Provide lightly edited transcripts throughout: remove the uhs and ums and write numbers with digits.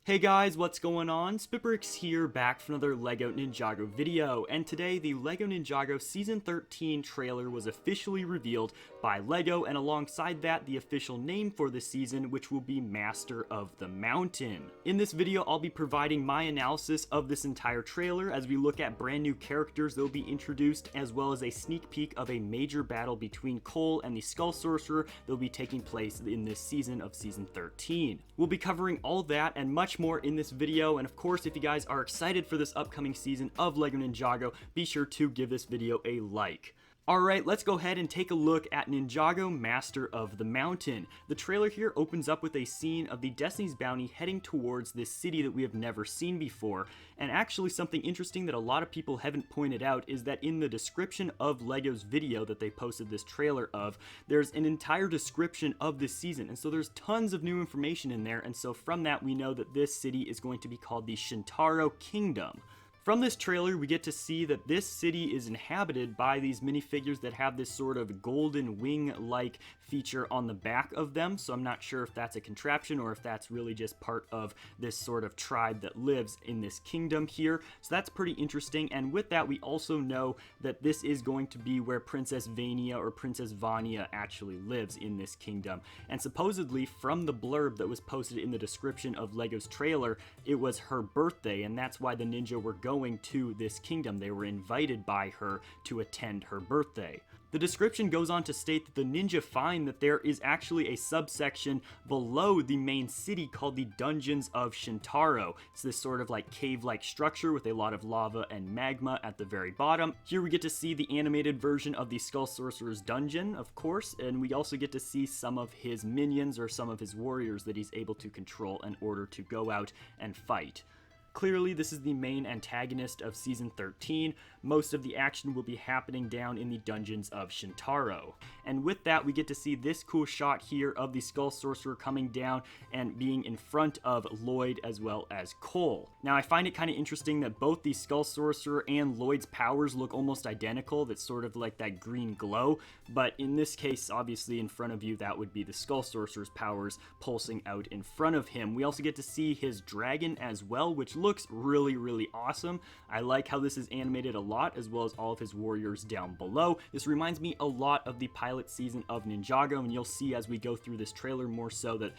Hey guys, what's going on? SpitBrix here, back for another LEGO Ninjago video, and today the LEGO Ninjago Season 13 trailer was officially revealed by LEGO, and alongside that, the official name for the season, which will be Master of the Mountain. In this video, I'll be providing my analysis of this entire trailer as we look at brand new characters that will be introduced, as well as a sneak peek of a major battle between Cole and the Skull Sorcerer that will be taking place in this season of Season 13. We'll be covering all that and much more in this video, and of course, if you guys are excited for this upcoming season of LEGO Ninjago, be sure to give this video a like. Alright, let's go ahead and take a look at Ninjago Master of the Mountain. The trailer here opens up with a scene of the Destiny's Bounty heading towards this city that we have never seen before, and actually something interesting that a lot of people haven't pointed out is that in the description of LEGO's video that they posted this trailer of, there's an entire description of this season, and so there's tons of new information in there, and so from that we know that this city is going to be called the Shintaro Kingdom. From this trailer, we get to see that this city is inhabited by these minifigures that have this sort of golden wing-like feature on the back of them, so I'm not sure if that's a contraption or if that's really just part of this sort of tribe that lives in this kingdom here. So that's pretty interesting, and with that, we also know that this is going to be where Princess Vania or Princess Vania actually lives in this kingdom. And supposedly, from the blurb that was posted in the description of LEGO's trailer, it was her birthday, and that's why the ninja were going to this kingdom. They were invited by her to attend her birthday. The description goes on to state that the ninja find that there is actually a subsection below the main city called the Dungeons of Shintaro. It's this sort of like cave-like structure with a lot of lava and magma at the very bottom. Here we get to see the animated version of the Skull Sorcerer's dungeon, of course, and we also get to see some of his minions or some of his warriors that he's able to control in order to go out and fight. Clearly, this is the main antagonist of Season 13. Most of the action will be happening down in the Dungeons of Shintaro. And with that, we get to see this cool shot here of the Skull Sorcerer coming down and being in front of Lloyd as well as Cole. Now, I find it kind of interesting that both the Skull Sorcerer and Lloyd's powers look almost identical. That's sort of like that green glow. But in this case, obviously in front of you, that would be the Skull Sorcerer's powers pulsing out in front of him. We also get to see his dragon as well, which looks really awesome. I like how this is animated a lot, as well as all of his warriors down below. This reminds me a lot of the pilot season of Ninjago, and you'll see as we go through this trailer more so that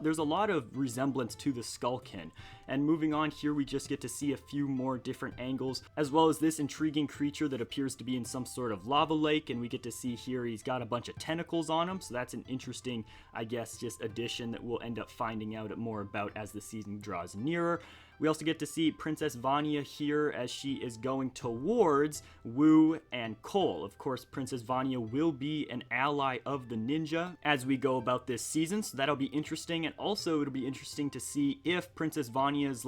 there's a lot of resemblance to the Skullkin. And moving on here, we just get to see a few more different angles, as well as this intriguing creature that appears to be in some sort of lava lake, and we get to see here he's got a bunch of tentacles on him, so that's an interesting, I guess, just addition that we'll end up finding out more about as the season draws nearer. We also get to see Princess Vania here as she is going towards Wu and Cole. Of course, Princess Vania will be an ally of the ninja as we go about this season, so that'll be interesting. And also, it'll be interesting to see if Princess Vania's,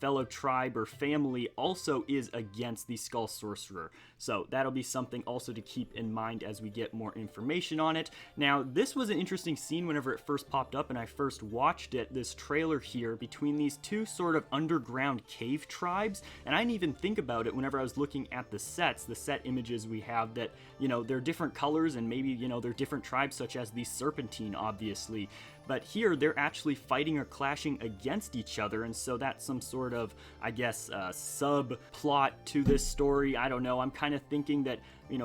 fellow tribe or family also is against the Skull Sorcerer. So that'll be something also to keep in mind as we get more information on it. Now, this was an interesting scene whenever it first popped up and I first watched it, this trailer here between these two sort of underground cave tribes, and I didn't even think about it whenever I was looking at the set images we have that, they're different colors and maybe, they're different tribes such as the Serpentine, obviously. But here, they're actually fighting or clashing against each other, and so that's some sort of, I guess, subplot to this story. I don't know. I'm kind of thinking that,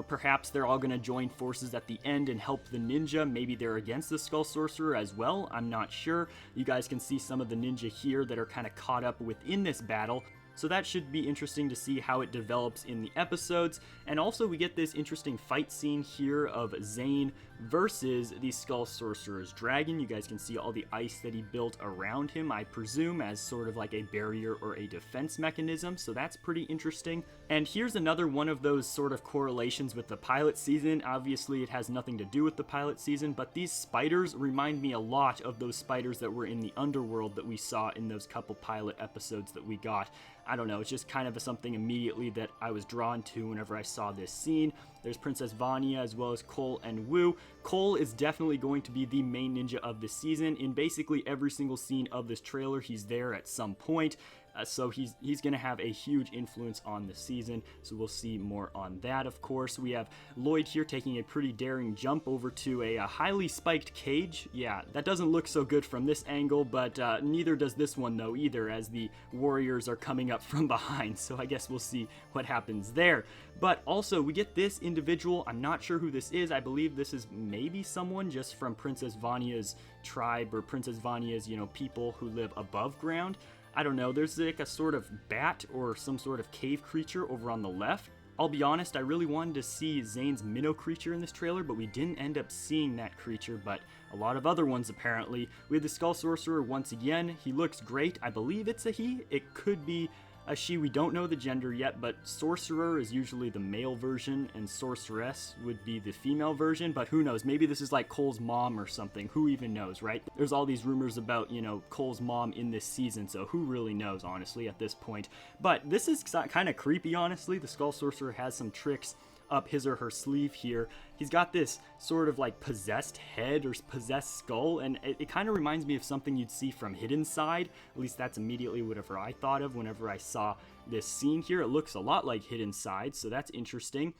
perhaps they're all going to join forces at the end and help the ninja. Maybe they're against the Skull Sorcerer as well. I'm not sure. You guys can see some of the ninja here that are kind of caught up within this battle. So that should be interesting to see how it develops in the episodes. And also we get this interesting fight scene here of Zane versus the Skull Sorcerer's dragon. You guys can see all the ice that he built around him, I presume, as sort of like a barrier or a defense mechanism. So that's pretty interesting. And here's another one of those sort of correlations with the pilot season. Obviously, it has nothing to do with the pilot season, but these spiders remind me a lot of those spiders that were in the underworld that we saw in those couple pilot episodes that we got. I don't know, it's just kind of something immediately that I was drawn to whenever I saw this scene. There's Princess Vania as well as Cole and Wu. Cole is definitely going to be the main ninja of this season. In basically every single scene of this trailer, he's there at some point. So he's going to have a huge influence on the season, so we'll see more on that. Of course, we have Lloyd here taking a pretty daring jump over to a highly spiked cage. Yeah, that doesn't look so good from this angle, but neither does this one though either, as the warriors are coming up from behind, so I guess we'll see what happens there. But also, we get this individual. I'm not sure who this is. I believe this is maybe someone just from Princess Vania's tribe, or Princess Vania's, you know, people who live above ground. I don't know, there's like a sort of bat or some sort of cave creature over on the left. I'll be honest, I really wanted to see Zane's minnow creature in this trailer, but we didn't end up seeing that creature, but a lot of other ones apparently. We have the Skull Sorcerer once again. He looks great. I believe it's a he. It could be a she. We don't know the gender yet, but Sorcerer is usually the male version and Sorceress would be the female version, but who knows? Maybe this is like Cole's mom or something. Who even knows, right? There's all these rumors about, you know, Cole's mom in this season, so who really knows, honestly, at this point. But this is kind of creepy, honestly. The Skull Sorcerer has some tricks up his or her sleeve here. He's got this sort of like possessed head or possessed skull, and it kind of reminds me of something you'd see from Hidden Side. At least that's immediately whatever I thought of whenever I saw this scene here. It looks a lot like Hidden Side, so that's interesting.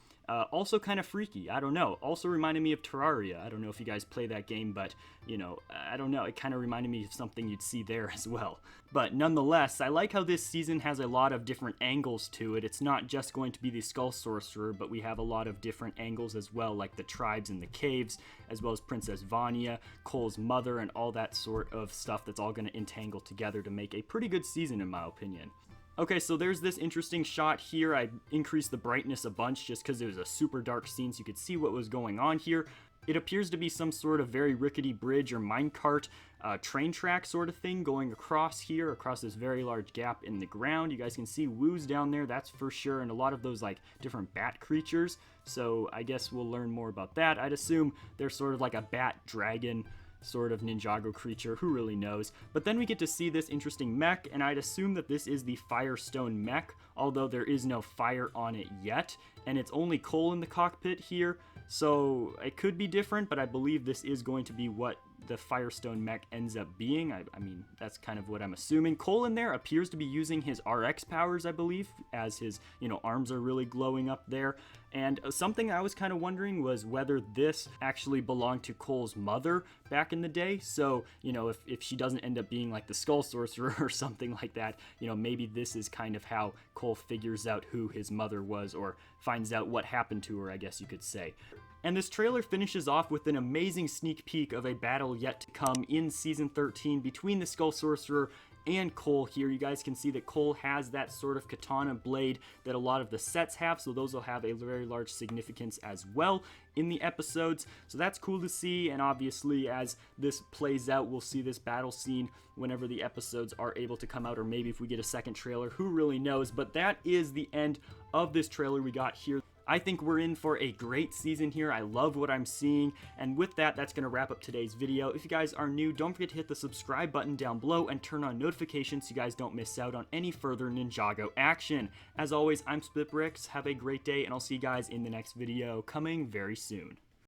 Also kind of freaky, I don't know. Also reminded me of Terraria. I don't know if you guys play that game, but, you know, I don't know. It kind of reminded me of something you'd see there as well. But nonetheless, I like how this season has a lot of different angles to it. It's not just going to be the Skull Sorcerer, but we have a lot of different angles as well, like the tribes in the caves, as well as Princess Vania, Cole's mother, and all that sort of stuff that's all going to entangle together to make a pretty good season, in my opinion. Okay, so there's this interesting shot here. I increased the brightness a bunch just because it was a super dark scene so you could see what was going on here. It appears to be some sort of very rickety bridge or minecart train track sort of thing going across here, across this very large gap in the ground. You guys can see woos down there, that's for sure, and a lot of those like different bat creatures. So I guess we'll learn more about that. I'd assume they're sort of like a bat dragon sort of Ninjago creature, who really knows. But then we get to see this interesting mech, and I'd assume that this is the Fire Stone Mech, although there is no fire on it yet, and it's only Cole in the cockpit here, so it could be different, but I believe this is going to be what the Fire Stone Mech ends up being. I mean, that's kind of what I'm assuming. Cole in there appears to be using his RX powers, I believe, as his, you know, arms are really glowing up there. And something I was kind of wondering was whether this actually belonged to Cole's mother back in the day. So, you know, if she doesn't end up being like the Skull Sorcerer or something like that, you know, maybe this is kind of how Cole figures out who his mother was, or finds out what happened to her, I guess you could say. And this trailer finishes off with an amazing sneak peek of a battle yet to come in Season 13 between the Skull Sorcerer and Cole here. You guys can see that Cole has that sort of katana blade that a lot of the sets have, so those will have a very large significance as well in the episodes. So that's cool to see, and obviously as this plays out, we'll see this battle scene whenever the episodes are able to come out, or maybe if we get a second trailer, who really knows. But that is the end of this trailer we got here. I think we're in for a great season here. I love what I'm seeing. And with that, that's going to wrap up today's video. If you guys are new, don't forget to hit the subscribe button down below and turn on notifications so you guys don't miss out on any further Ninjago action. As always, I'm SpitBrix. Have a great day, and I'll see you guys in the next video coming very soon.